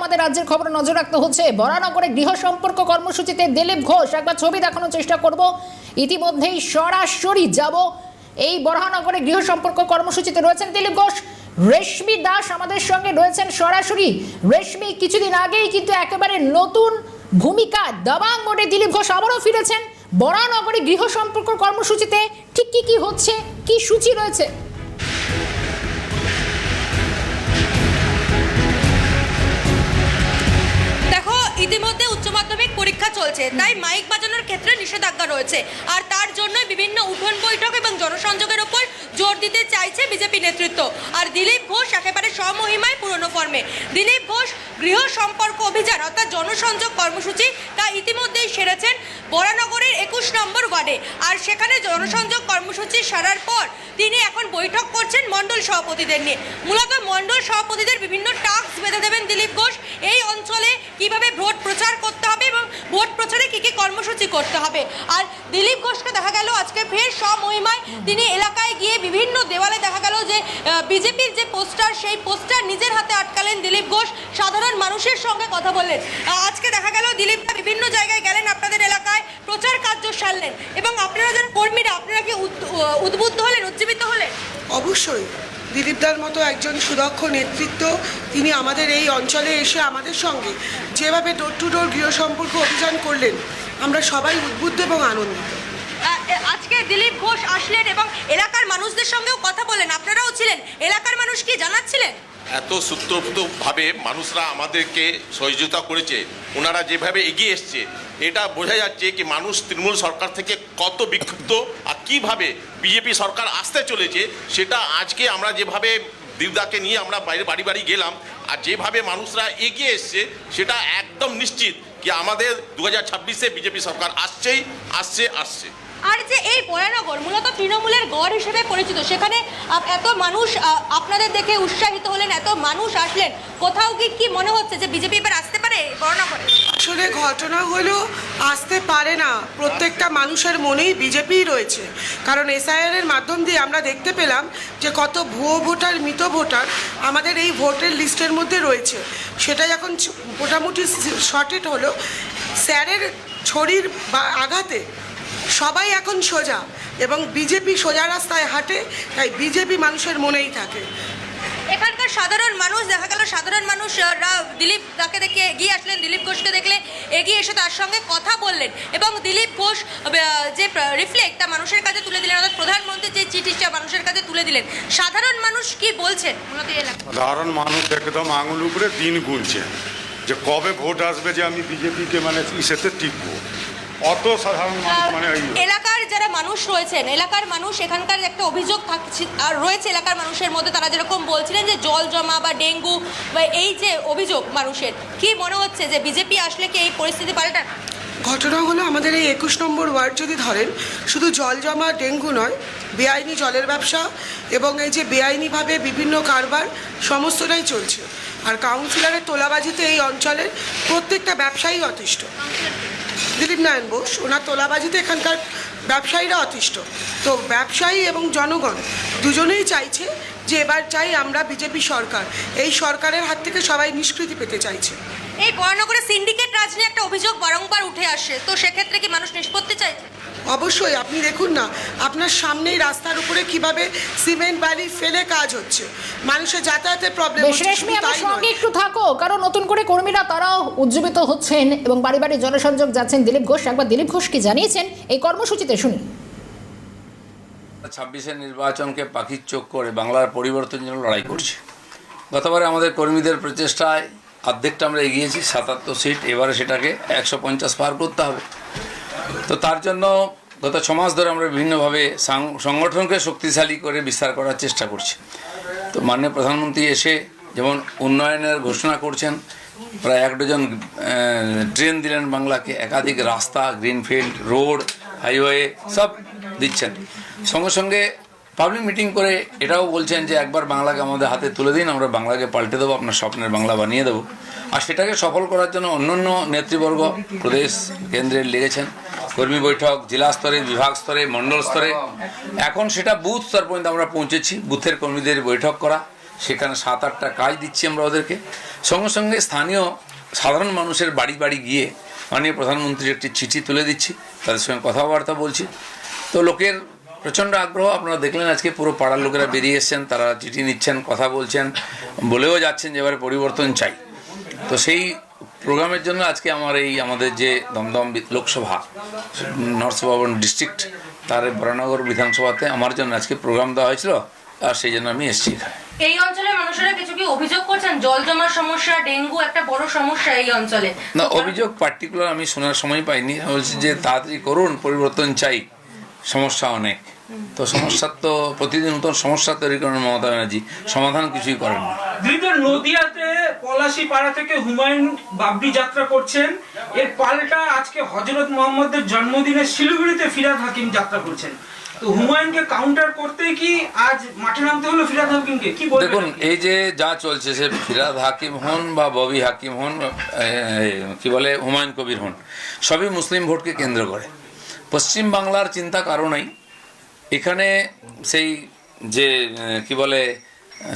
আমাদের রাজ্যের খবর নজর রাখতে হচ্ছে। বরানগরে গৃহ সম্পর্ক কর্মসূচিতে দিলীপ ঘোষ, একবার ছবি দেখানোর চেষ্টা করব। ইতিমধ্যেই সরাসরি যাব এই বরানগরে গৃহ সম্পর্ক কর্মসূচিতে রয়েছেন দিলীপ ঘোষ। রেশমি দাস আমাদের সঙ্গে রয়েছেন সরাসরি। রেশমি, কিছুদিন আগেই কিন্তু একেবারে নতুন ভূমিকা দাবাং মোড়ে দিলীপ ঘোষ আবারও ফিরেছেন বরানগরে গৃহ সম্পর্ক কর্মসূচিতে। ঠিক কি হচ্ছে, কি সূচি রয়েছে? ইতিমধ্যে উচ্চ মাধ্যমিক পরীক্ষা চলছে, তাই মাইক বাজানোর ক্ষেত্রে নিষেধাজ্ঞা রয়েছে, আর তার জন্য বিভিন্ন উঠোন বৈঠক এবং জনসংযোগের উপর জোর দিতে চাইছে বিজেপি নেতৃত্ব। আর দিলীপ ঘোষ একেবারে স্বমহিমায় পুরনো ফর্মে। দিলীপ ঘোষ গৃহ সম্পর্ক অভিযান অর্থাৎ জনসংযোগ কর্মসূচি তা ইতিমধ্যেই সেরেছেন বরানগরের 21 নম্বর ওয়ার্ডে। আর সেখানে জনসংযোগ কর্মসূচি সারার পর তিনি এখন বৈঠক করছেন মণ্ডল সভাপতিদের নিয়ে। মূলত মণ্ডল সভাপতিদের বিভিন্ন টাস্ক বেঁধে দেবেন দিলীপ ঘোষ। এই অঞ্চলে কিভাবে ভোট প্রচার করতে হবে এবং ভোট প্রচারে কি কর্মসূচি করতে হবে। আর দিলীপ ঘোষকে দেখা গেল আজকে ফের স্বমহিমায় তিনি এলাকায় গিয়ে বিভিন্ন দেওয়ালে দেখা গেল যে বিজেপির যে পোস্টার, সেই পোস্টার নিজের হাতে আটকালেন দিলীপ ঘোষ। সাধারণ মানুষের সঙ্গে কথা বললেন। আজকে দেখা গেল দিলীপ বিভিন্ন জায়গায় গেলেন, আপনাদের এলাকায় প্রচার কার্য সারলেন। এবং আপনারা যারা কর্মীরা, আপনারা কি উদ্বুদ্ধ হলেন, উজ্জীবিত হলেন? অবশ্যই। দিলীপদার মতো একজন সুদক্ষ নেতৃত্ব, তিনি আমাদের এই অঞ্চলে এসে আমাদের সঙ্গে যেভাবে ডোর টু ডোর গৃহ সম্পর্ক অভিযান করলেন, আমরা সবাই উদ্বুদ্ধ এবং আনন্দিত। আজকে দিলীপ ঘোষ আসলেন এবং এলাকার মানুষদের সঙ্গেও কথা বলেন, আপনারাও ছিলেন। এলাকার মানুষ কি জানাচ্ছিলেন? এত সূত্রভাবে মানুষরা আমাদেরকে সহযোগিতা করেছে, ওনারা যেভাবে এগিয়ে এসছে, এটা বোঝা যাচ্ছে কি মানুষ তৃণমূল সরকার থেকে কত বিক্ষুব্ধ আর কীভাবে বিজেপি সরকার আসতে চলেছে। সেটা আজকে আমরা যেভাবে দিলদাকে নিয়ে আমরা বাইরে বাড়ি বাড়ি গেলাম আর যেভাবে মানুষরা এগিয়ে এসছে, সেটা একদম নিশ্চিত কি আমাদের 2026-এ বিজেপি সরকার আসছে। আর যে এই বরানগর মূলত তৃণমূলের গড় হিসেবে পরিচিত, সেখানে এত মানুষ আপনাদের দেখে উৎসাহিত হলেন, এত মানুষ আসলেন, কোথাও কি মনে হচ্ছে যে বিজেপি এবার আসতে পারে বরানগরে? আসলে ঘটনা হলো আসতে পারে না, প্রত্যেকটা মানুষের মনেই বিজেপিই রয়েছে। কারণ এসআইআর মাধ্যম দিয়ে আমরা দেখতে পেলাম যে কত ভুয়ো ভোটার, মৃত ভোটার আমাদের এই ভোটের লিস্টের মধ্যে রয়েছে। সেটা যখন মোটামুটি শর্টেড হলো, স্যারের ছড়ির আঘাতে সবাই এখন সোজা, এবং বিজেপি সোজা রাস্তায় হাঁটে, তাই বিজেপি মানুষের মনেই থাকে। এখানকার সাধারণ মানুষ দেখা গেল, সাধারণ মানুষরা দিলীপ দাকে দেখে এগিয়ে আসলেন, দিলীপ ঘোষকে দেখলে এগিয়ে এসে তার সঙ্গে কথা বললেন এবং দিলীপ ঘোষ যে রিফ্লেক্ট তা মানুষের কাছে তুলে দিলেন, অর্থাৎ প্রধানমন্ত্রী যে চিঠিটা মানুষের কাছে তুলে দিলেন। সাধারণ মানুষ কি বলছেন? সাধারণ মানুষ একদম আঙুল উপরে দিন গুনছে যে কবে ভোট আসবে, যে আমি বিজেপিকে ইসেতে টিকবো। অত সাধারণ এলাকার যারা মানুষ রয়েছেন, এলাকার মানুষ, এখানকার একটা অভিযোগ রয়েছে এলাকার মানুষের মধ্যে, তারা যেরকম বলছিলেন যে জল জমা বা ডেঙ্গু বা এই যে অভিযোগ মানুষের, কি মনে হচ্ছে যে বিজেপি আসলে কি এই পরিস্থিতি পাল্টান? ঘটনা হলো আমাদের এই 21 নম্বর ওয়ার্ড যদি ধরেন, শুধু জল জমা ডেঙ্গু নয়, বেআইনি জলের ব্যবসা এবং এই যে বেআইনিভাবে বিভিন্ন কারবার সমস্তটাই চলছে। আর কাউন্সিলরের তোলাবাজিতে এই অঞ্চলের প্রত্যেকটা ব্যবসায়ী অতিষ্ঠ। দিলীপ নারায়ণ বোস, ওনার তোলাবাজিতে এখানকার ব্যবসায়ীরা অতিষ্ঠ। তো ব্যবসায়ী এবং জনগণ দুজনেই চাইছে যে এবার চাই আমরা বিজেপি সরকার, এই সরকারের হাত থেকে সবাই নিষ্কৃতি পেতে চাইছে। এই বরানগরে সিন্ডিকেট রাজ নিয়ে একটা অভিযোগ বারংবার উঠে আসে, তো সেক্ষেত্রে কি মানুষ নিষ্পত্তি চাইছে? অবশ্যই। আপনি দেখুন না, আপনার সামনেই রাস্তার উপরে কিভাবে সিমেন্ট বালি ফেলে কাজ হচ্ছে, মানুষের যাতায়াতের প্রবলেম হচ্ছে। রেশমি, আমার সঙ্গে একটু থাকো, কারণ নতুন করে কর্মীরা তারাও উজ্জীবিত হচ্ছেন এবং বাড়ি বাড়ি জনসংযোগ যাচ্ছেন দিলীপ ঘোষ। একবার দিলীপ ঘোষ কি জানিয়েছেন এই কর্মসূচিতে শুনি। 26-এর নির্বাচনকে পাখির চোখ করে বাংলার পরিবর্তনের জন্য লড়াই করছে। গতবারে আমাদের কর্মীদের প্রচেষ্টায় অর্ধেকটা আমরা এগিয়েছি, 77 সিট, এবারে সেটাকে 150 পার করতে হবে। তো তার জন্য গত 6 মাস ধরে আমরা বিভিন্নভাবে সংগঠনকে শক্তিশালী করে বিস্তার করার চেষ্টা করছি। তো মাননীয় প্রধানমন্ত্রী এসে যেমন উন্নয়নের ঘোষণা করছেন, প্রায় 1 ডজন ট্রেন দিলেন বাংলাকে, একাধিক রাস্তা, গ্রিনফিল্ড, রোড, হাইওয়ে সব দিচ্ছেন। সঙ্গে সঙ্গে পাবলিক মিটিং করে এটাও বলছেন যে একবার বাংলাকে আমাদের হাতে তুলে দিন, আমরা বাংলাকে পাল্টে দেবো, আপনার স্বপ্নের বাংলা বানিয়ে দেবো। আর সেটাকে সফল করার জন্য অন্যান্য নেতৃবর্গ প্রদেশ কেন্দ্রের লেগেছেন, কর্মী বৈঠক জেলা স্তরে, বিভাগ স্তরে, মণ্ডল স্তরে, এখন সেটা বুথ স্তর পর্যন্ত আমরা পৌঁছেছি। বুথের কর্মীদের বৈঠক করা, সেখানে 7-8টা কাজ দিচ্ছি আমরা ওদেরকে। সঙ্গে সঙ্গে স্থানীয় সাধারণ মানুষের বাড়ি বাড়ি গিয়ে মাননীয় প্রধানমন্ত্রীর একটি চিঠি তুলে দিচ্ছি, তাদের সঙ্গে কথাবার্তা বলছি। তো লোকের প্রচণ্ড আগ্রহ, আপনারা দেখলেন আজকে পুরো পাড়ার লোকেরা বেরিয়ে এসছেন, তারা চিঠি নিচ্ছেন, কথা বলছেন, বলেও যাচ্ছেন যে এবারে পরিবর্তন চাই। তো সেই প্রোগ্রামের জন্য আজকে আমাদের যে দমদম লোকসভা নর্থ সুবর্ণ ডিস্ট্রিক্ট তার বরানগর বিধানসভাতে আমার জন্য আজকে প্রোগ্রাম দেওয়া হয়েছিল, আর সেই জন্য আমি এসেছি এখানে। এই অঞ্চলের মানুষেরা কিছু কি অভিযোগ করছেন? জল জমার সমস্যা, ডেঙ্গু একটা বড় সমস্যা এই অঞ্চলে। না, অভিযোগ পার্টিকুলার আমি শোনার সময় পাইনি। বলছি যে তাড়াতাড়ি করুন, পরিবর্তন চাই, সমস্যা অনেক। তো সমস্যার তো প্রতিদিন নতুন সমস্যা তৈরি করেন মমতা ব্যানার্জি, সমাধান কিছুই করেন না। নদিয়াতে পলাশী পাড়া থেকে হুমায়ুন বাবরি যাত্রা করছেন, এর পাল্টা আজকে হযরত মুহাম্মদের জন্মদিনে শিলিগুড়িতে ফিরহাদ হাকিম যাত্রা করছেন। তো হুমায়ুনকে কাউন্টার করতে কি আজ মাঠে নামতে হলো ফিরহাদ হাকিমকে? কি বলবেন? দেখুন, এই যে যা চলছে, সে ফিরহাদ হাকিম হন বা ববি হাকিম হন, কি বলে হুমায়ুন কবির হন, সবই মুসলিম ভোটকে কেন্দ্র করে। পশ্চিম বাংলার চিন্তা কারো নাই। এখানে সেই যে কি বলে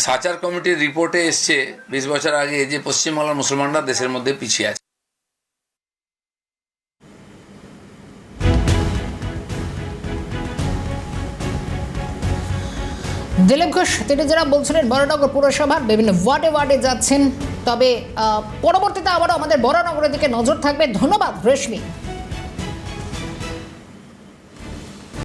সাচার কমিটির রিপোর্টে এসছে 20 বছর আগে যে পশ্চিমবাংলার মুসলমানরা দেশের মধ্যে পিছিয়ে আছে। দিলীপ ঘোষ তিনি যারা বলছিলেন বরানগর পুরসভার বিভিন্ন ওয়ার্ডে যাচ্ছেন, তবে পরবর্তীতে আবারও আমাদের বরানগরের দিকে নজর থাকবে। ধন্যবাদ রেশমি।